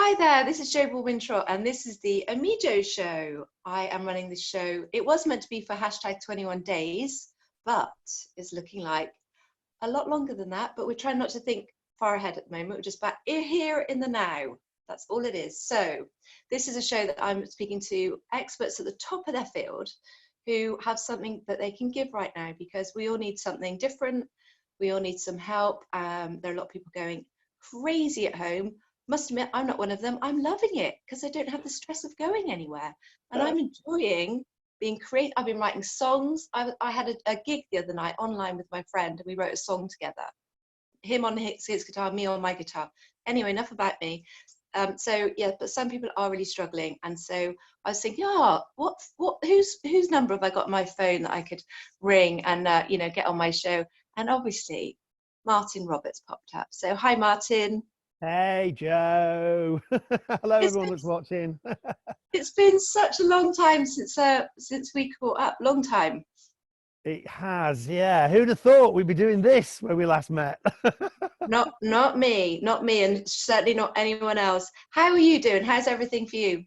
Hi there, this is Jo Baldwin-Trott and this is the Amijo Show. I am running this show. It was meant to be for hashtag 21 days, but it's looking like a lot longer than that. But we're trying not to think far ahead at the moment. We're just back here in the now. That's all it is. So this is a show that I'm speaking to experts at the top of their field who have something that they can give right now, because we all need something different. We all need some help. There are a lot of people going crazy at home. Must admit, I'm not one of them. I'm loving it because I don't have the stress of going anywhere, and I'm enjoying being creative. I've been writing songs. I had a gig the other night online with my friend, and we wrote a song together. Him on his guitar, me on my guitar. Anyway, enough about me. So yeah, but some people are really struggling, and so I was thinking, whose number have I got on my phone that I could ring and get on my show? And obviously, Martin Roberts popped up. So hi, Martin. Hey, Joe. Hello, everyone that's watching. It's been such a long time since we caught up. Long time. It has, yeah. Who'd have thought we'd be doing this when we last met? Not me, and certainly not anyone else. How are you doing? How's everything for you?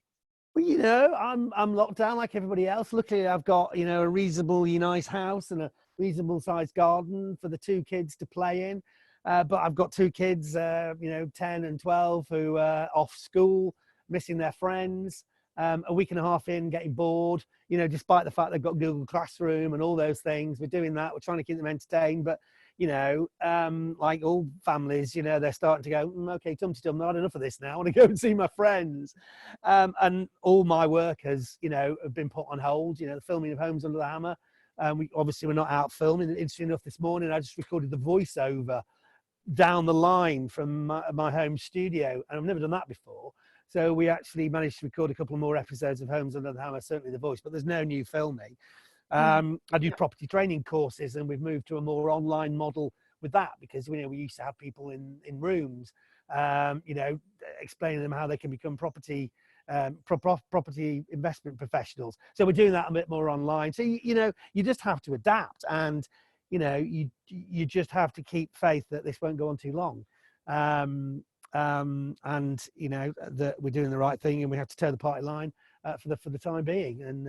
Well, I'm locked down like everybody else. Luckily, I've got a reasonably nice house and a reasonable sized garden for the two kids to play in. But I've got two kids, 10 and 12, who are off school, missing their friends, a week and a half in, getting bored, despite the fact they've got Google Classroom and all those things. We're doing that. We're trying to keep them entertained. But, like all families, they're starting to go, okay, tum-tum, I've had enough of this now. I want to go and see my friends. And all my work has, have been put on hold, the filming of Homes Under the Hammer. We're not out filming. Interesting enough, this morning, I just recorded the voiceover down the line from my home studio, and I've never done that before. So we actually managed to record a couple more episodes of Homes Under the Hammer, certainly the voice, but there's no new filming. I do property training courses, and we've moved to a more online model with that, because we used to have people in rooms, explaining them how they can become property investment professionals. So we're doing that a bit more online. So you just have to adapt, and you just have to keep faith that this won't go on too long, and that we're doing the right thing, and we have to toe the party line for the time being, and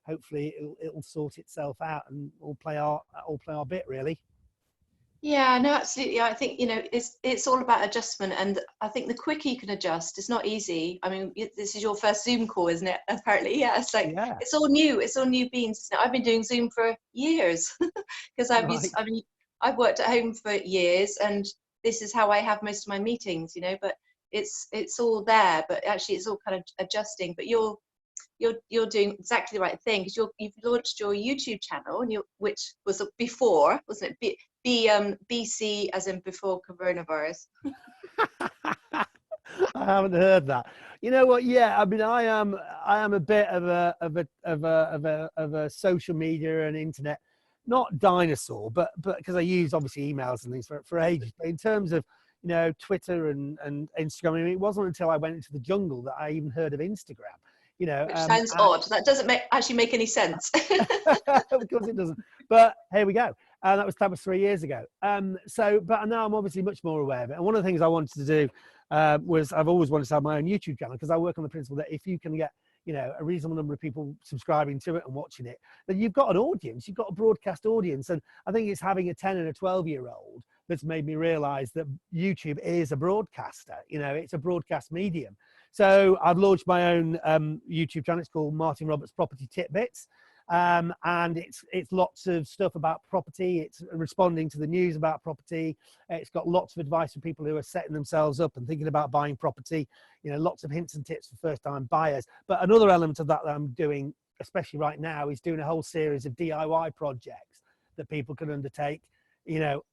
hopefully it'll sort itself out, and we'll play our bit, really. Yeah, no, absolutely. I think it's all about adjustment, and I think the quicker you can adjust, it's not easy. I mean, this is your first Zoom call, isn't it? Apparently, yeah. It's like It's all new. It's all new beans. I've been doing Zoom for years because I've worked at home for years, and this is how I have most of my meetings. But it's all there. But actually, it's all kind of adjusting. But you're doing exactly the right thing, because you've launched your YouTube channel, and which was before, wasn't it? BC, as in before coronavirus. I haven't heard that. You know what? Yeah, I mean, I am a bit of a social media and internet, not dinosaur, but because I use obviously emails and things for ages. But in terms of Twitter and Instagram, I mean, it wasn't until I went into the jungle that I even heard of Instagram. Which sounds odd. That doesn't actually make any sense. Of course it doesn't. But here we go. That was 3 years ago. But now I'm obviously much more aware of it. And one of the things I wanted to do was, I've always wanted to have my own YouTube channel, because I work on the principle that if you can get a reasonable number of people subscribing to it and watching it, then you've got an audience, you've got a broadcast audience. And I think it's having a 10 and a 12-year-old that's made me realize that YouTube is a broadcaster. It's a broadcast medium. So I've launched my own YouTube channel. It's called Martin Roberts Property Tidbits. And it's lots of stuff about property. It's responding to the news about property. It's got lots of advice for people who are setting themselves up and thinking about buying property. Lots of hints and tips for first-time buyers. But another element of that I'm doing, especially right now, is doing a whole series of DIY projects that people can undertake,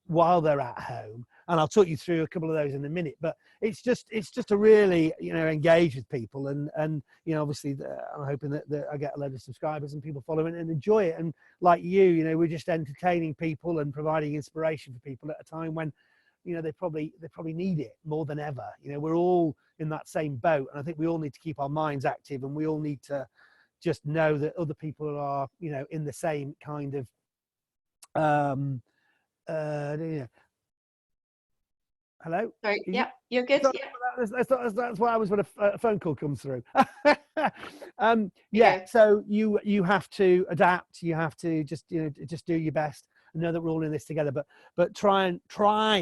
while they're at home. And I'll talk you through a couple of those in a minute. But it's just to really, engage with people, and obviously I'm hoping that I get a load of subscribers and people following it and enjoy it. And like we're just entertaining people and providing inspiration for people at a time when, they probably need it more than ever. We're all in that same boat, and I think we all need to keep our minds active, and we all need to just know that other people are, in the same kind of Hello? Sorry, yeah, you're good. Sorry, yeah. That's what happens when a phone call comes through. Yeah. So you have to adapt. You have to just just do your best and know that we're all in this together. But try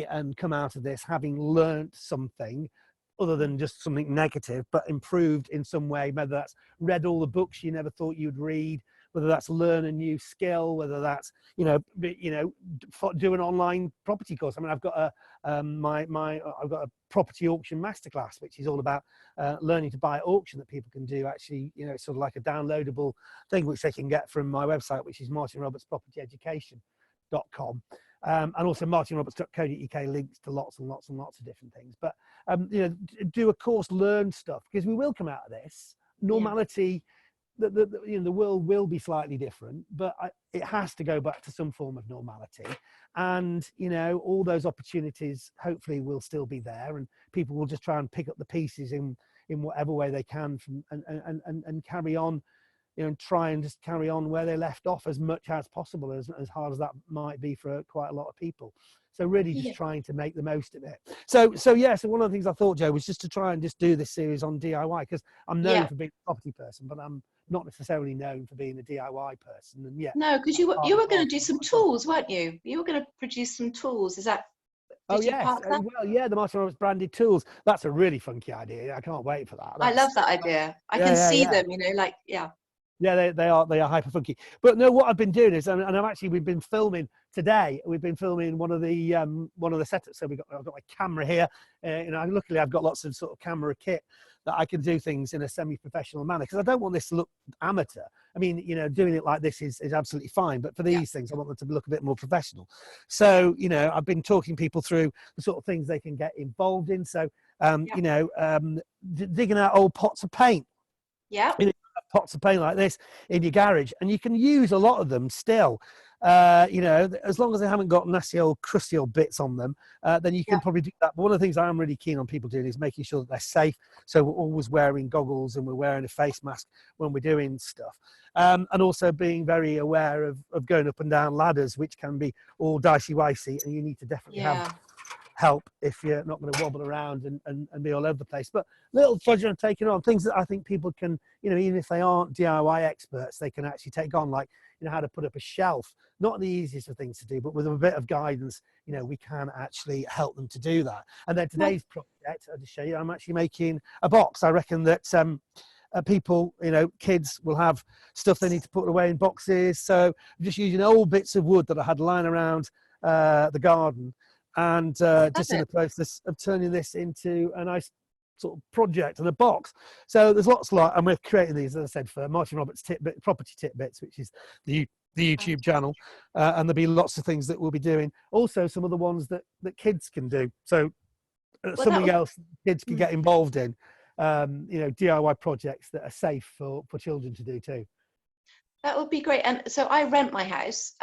and come out of this having learned something other than just something negative, but improved in some way. Whether that's read all the books you never thought you'd read, whether that's learn a new skill, whether that's do an online property course. I mean, I've got I've got a property auction masterclass, which is all about learning to buy at auction that people can do. Actually, it's sort of like a downloadable thing which they can get from my website, which is martinrobertspropertyeducation.com. And also martinroberts.co.uk links to lots and lots and lots of different things. But do a course, learn stuff, because we will come out of this normality. The world will be slightly different, but it has to go back to some form of normality. And all those opportunities hopefully will still be there, and people will just try and pick up the pieces in whatever way they can and carry on, and try and just carry on where they left off as much as possible, as hard as that might be for quite a lot of people. So really just trying to make the most of it. So one of the things I thought, Joe, was just to try and just do this series on DIY, because I'm known for being a property person, but I'm not necessarily known for being a DIY person. And no, because you were going to do some tools, weren't you? You were going to produce some tools. Is that? Did you park that? Well, yeah, the Martin Roberts branded tools. That's a really funky idea. I can't wait for that. I love that idea. I can see them. Yeah, they are hyper funky. But no, what I've been doing is, and we've been filming today. We've been filming one of the setups. So I've got my camera here. Luckily I've got lots of sort of camera kit that I can do things in a semi-professional manner, because I don't want this to look amateur. I mean, doing it like this is absolutely fine, but for these things, I want them to look a bit more professional. So, I've been talking people through the sort of things they can get involved in. So, digging out old pots of paint. Yeah. Pots of paint like this in your garage, and you can use a lot of them still. As long as they haven't got nasty old crusty old bits on them, then you can probably do that. But one of the things I'm really keen on people doing is making sure that they're safe. So we're always wearing goggles and we're wearing a face mask when we're doing stuff. And also being very aware of going up and down ladders, which can be all dicey-wicey, and you need to definitely have help if you're not going to wobble around and be all over the place. But little projects I'm taking on, things that I think people can, even if they aren't DIY experts, they can actually take on, like, how to put up a shelf. Not the easiest of things to do, but with a bit of guidance, we can actually help them to do that. And then today's project, I'll just show you, I'm actually making a box. I reckon that people, kids will have stuff they need to put away in boxes. So I'm just using old bits of wood that I had lying around the garden, and just in the process of turning this into a nice sort of project and a box. So there's lots and we're creating these, as I said, for Martin Roberts Property Tidbits, which is the YouTube channel, and there'll be lots of things that we'll be doing. Also, some of the ones that kids can do. So something else kids can get involved in, DIY projects that are safe for children to do too. That would be great. And so I rent my house.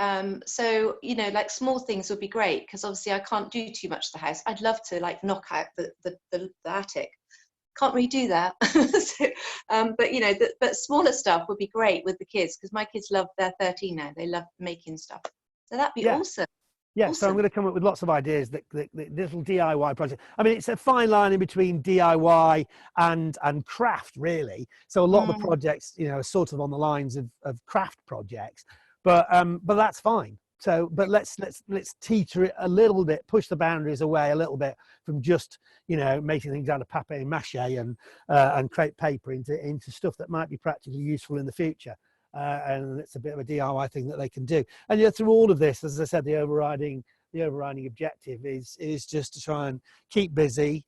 So, like small things would be great, because obviously I can't do too much to the house. I'd love to knock out the attic. Can't really do that. But smaller stuff would be great with the kids, because my kids they're 13 now. They love making stuff. So that'd be awesome. Yeah, awesome. So I'm going to come up with lots of ideas, that little DIY project. I mean, it's a fine line in between DIY and craft, really. So a lot of the projects, are sort of on the lines of craft projects, but that's fine. So, but let's teeter it a little bit, push the boundaries away a little bit from just making things out of papier mâché and crepe paper into stuff that might be practically useful in the future. And it's a bit of a DIY thing that they can do. And through all of this, as I said, the overriding objective is just to try and keep busy,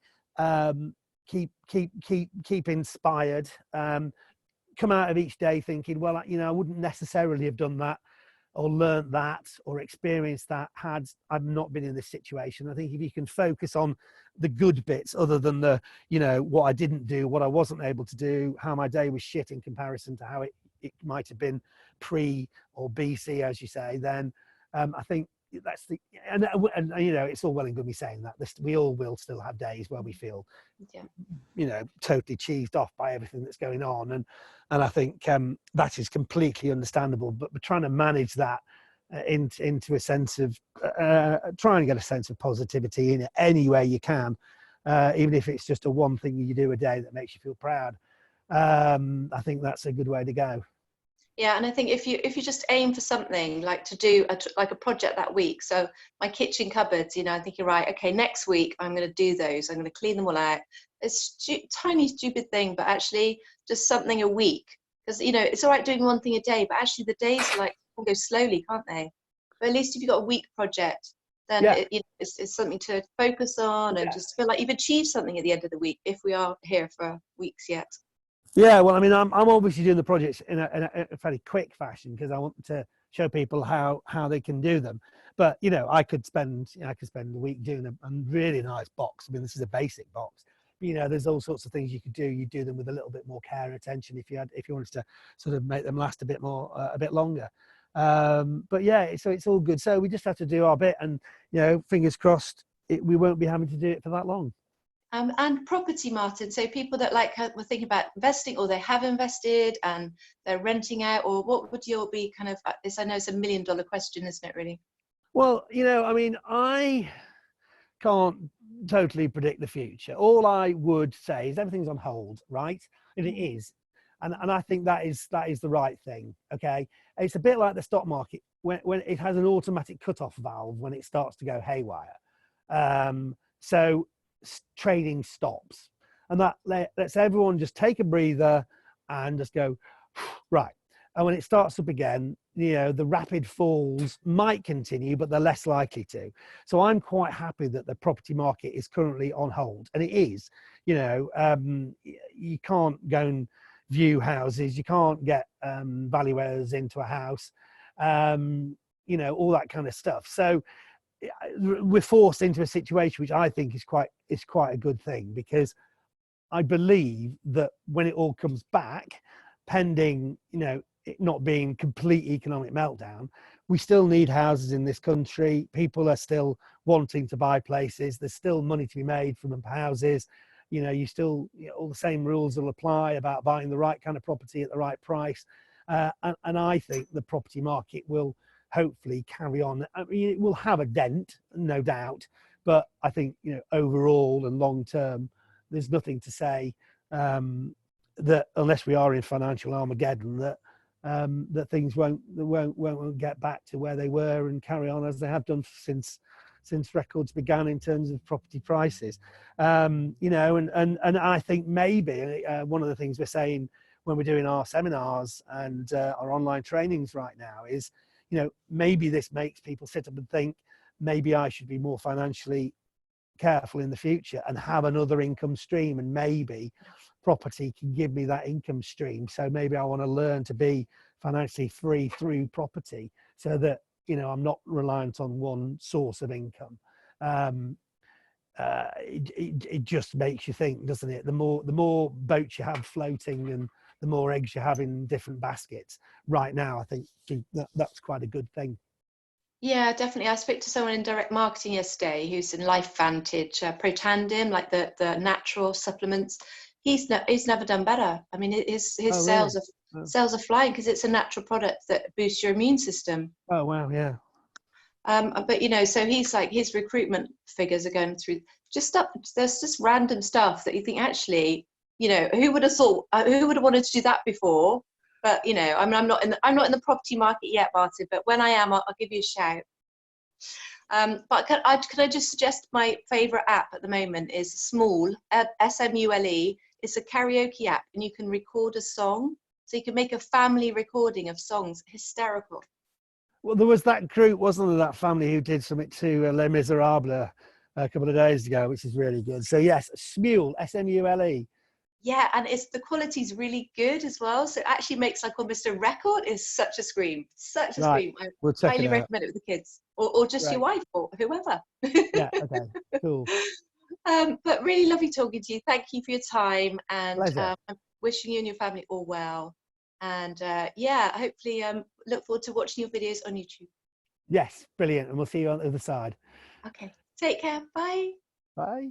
keep inspired, come out of each day thinking, well, I wouldn't necessarily have done that or learnt that or experienced that had I not been in this situation. I think if you can focus on the good bits, other than the, what I didn't do, what I wasn't able to do, how my day was shit in comparison to how it might have been pre or BC, as you say, then I think that's and it's all well and good me saying that. We all will still have days where we feel, totally cheesed off by everything that's going on, and I think that is completely understandable. But we're trying to manage that into a sense of trying to get a sense of positivity in it any way you can, even if it's just a one thing you do a day that makes you feel proud. I think that's a good way to go. Yeah, and I think if you just aim for something, like to do like a project that week. So my kitchen cupboards, I'm thinking, right, okay, next week I'm going to do those. I'm going to clean them all out. It's tiny, stupid thing, but actually just something a week. Because it's all right doing one thing a day, but actually the days can go slowly, can't they? But at least if you've got a week project, then Yeah. it's something to focus on and just feel like you've achieved something at the end of the week. If we are here for weeks yet. Yeah, well, I mean, I'm obviously doing the projects in a fairly quick fashion because I want to show people how they can do them. But I could spend a week doing a really nice box. I mean, this is a basic box. There's all sorts of things you could do. You do them with a little bit more care and attention if you wanted to sort of make them last a bit more, a bit longer. But yeah, so it's all good. So we just have to do our bit, and fingers crossed, we won't be having to do it for that long. And property, Martin. So people that were thinking about investing, or they have invested and they're renting out, or what would your be kind of this? I know it's $1 million question, isn't it? Really? Well, I mean, I can't totally predict the future. All I would say is everything's on hold, right? And it is, and I think that is the right thing. Okay, it's a bit like the stock market when it has an automatic cut-off valve when it starts to go haywire. So trading stops, and that lets everyone just take a breather and just go right. And when it starts up again, the rapid falls might continue, but they're less likely to. So I'm quite happy that the property market is currently on hold, and it is. You can't go and view houses, you can't get valuers into a house, all that kind of stuff. So we're forced into a situation which I think is quite a good thing, because I believe that when it all comes back, pending it not being complete economic meltdown, we still need houses in this country. People are still wanting to buy places. There's still money to be made from houses. You still all the same rules will apply about buying the right kind of property at the right price, and I think the property market will hopefully carry on. I mean, it will have a dent, no doubt, but I think overall and long term, there's nothing to say that unless we are in financial Armageddon, that things won't get back to where they were and carry on as they have done since records began in terms of property prices. And I think maybe one of the things we're saying when we're doing our seminars and our online trainings right now is, maybe this makes people sit up and think, maybe I should be more financially careful in the future and have another income stream, and maybe property can give me that income stream. So maybe I want to learn to be financially free through property, so that I'm not reliant on one source of income. It just makes you think, doesn't it? The more boats you have floating and the more eggs you have in different baskets right now, I think that's quite a good thing. Yeah, definitely. I spoke to someone in direct marketing yesterday who's in LifeVantage, Protandim, like the natural supplements. He's never done better. I mean, his sales are flying because it's a natural product that boosts your immune system. Oh wow, yeah. But so he's like, his recruitment figures are going through just stuff. There's just random stuff that you think, actually, who would have thought, who would have wanted to do that before? But I mean, I'm not in the property market yet, Martin. But when I am, I'll give you a shout. But could I just suggest my favorite app at the moment is Smule, SMULE. It's a karaoke app, and you can record a song. So you can make a family recording of songs. Hysterical. Well, there was that group, wasn't there, that family who did something to Les Miserables a couple of days ago, which is really good. So yes, Smule, SMULE. Yeah, and the quality's really good as well. So it actually makes like almost a record. Is such a scream, such a scream. I highly recommend it with the kids, or just your wife or whoever. Yeah. Okay. Cool. But really lovely talking to you. Thank you for your time, and I'm wishing you and your family all well. And hopefully look forward to watching your videos on YouTube. Yes, brilliant. And we'll see you on the other side. Okay. Take care. Bye. Bye.